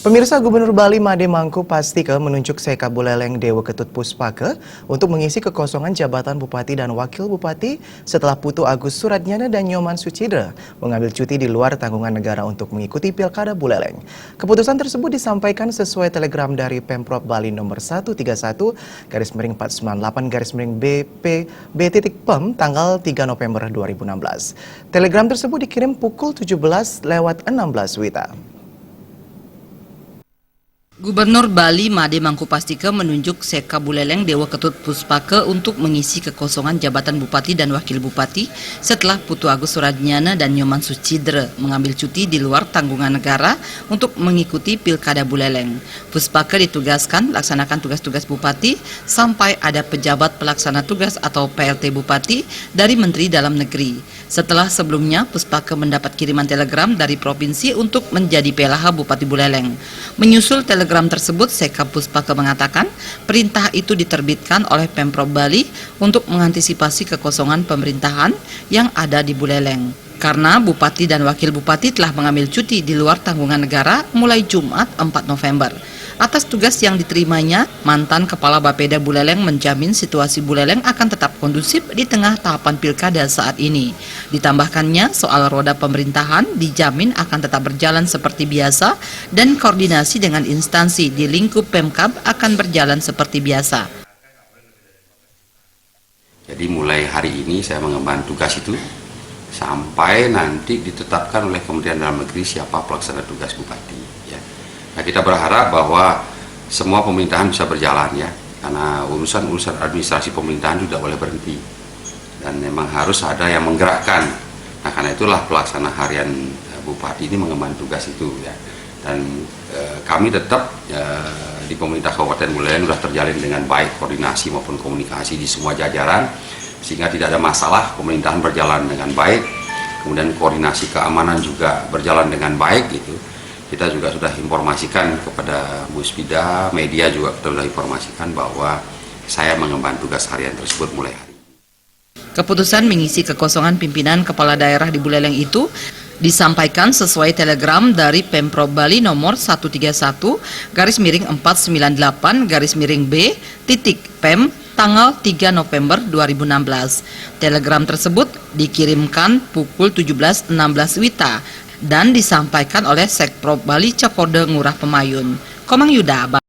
Pemirsa, Gubernur Bali Made Mangku Pastike menunjuk Seka Buleleng Dewa Ketut Puspake untuk mengisi kekosongan jabatan Bupati dan Wakil Bupati setelah Putu Agus Suratnyana dan Nyoman Sucidre mengambil cuti di luar tanggungan negara untuk mengikuti Pilkada Buleleng. Keputusan tersebut disampaikan sesuai telegram dari Pemprov Bali nomor 131-498-BP-B.PEM tanggal 3 November 2016. Telegram tersebut dikirim pukul 17:16 WITA. Gubernur Bali Made Mangku Pastike menunjuk Seka Buleleng Dewa Ketut Puspake untuk mengisi kekosongan jabatan Bupati dan Wakil Bupati setelah Putu Agus Suratnyana dan Nyoman Sucidre mengambil cuti di luar tanggungan negara untuk mengikuti Pilkada Buleleng. Puspake ditugaskan melaksanakan tugas-tugas Bupati sampai ada pejabat pelaksana tugas atau PLT Bupati dari Menteri Dalam Negeri. Setelah sebelumnya Puspake mendapat kiriman telegram dari provinsi untuk menjadi PLH Bupati Buleleng. Menyusul telegram tersebut, Seka Puspake mengatakan perintah itu diterbitkan oleh Pemprov Bali untuk mengantisipasi kekosongan pemerintahan yang ada di Buleleng. Karena Bupati dan Wakil Bupati telah mengambil cuti di luar tanggungan negara mulai Jumat 4 November. Atas tugas yang diterimanya, mantan Kepala Bapeda Buleleng menjamin situasi Buleleng akan tetap kondusif di tengah tahapan pilkada saat ini. Ditambahkannya, soal roda pemerintahan dijamin akan tetap berjalan seperti biasa dan koordinasi dengan instansi di lingkup Pemkab akan berjalan seperti biasa. Jadi mulai hari ini saya mengemban tugas itu sampai nanti ditetapkan oleh Kementerian Dalam Negeri siapa pelaksana tugas Bupati. Ya. Nah, kita berharap bahwa semua pemerintahan bisa berjalan ya, karena urusan administrasi pemerintahan tidak boleh berhenti dan memang harus ada yang menggerakkan. Nah, karena itulah pelaksana harian Bupati ini mengemban tugas itu ya. Dan kami tetap di pemerintah Kabupaten Buleleng sudah terjalin dengan baik koordinasi maupun komunikasi di semua jajaran, sehingga tidak ada masalah, pemerintahan berjalan dengan baik, kemudian koordinasi keamanan juga berjalan dengan baik gitu. Kita juga sudah informasikan kepada Muspida, media juga sudah informasikan bahwa saya mengemban tugas harian tersebut mulai hari ini. Keputusan mengisi kekosongan pimpinan kepala daerah di Buleleng itu disampaikan sesuai telegram dari Pemprov Bali nomor 131-498-B.PEM tanggal 3 November 2016. Telegram tersebut dikirimkan pukul 17:16 WITA dan disampaikan oleh Sekprov Bali Cakode Ngurah Pemayun. Komang Yuda.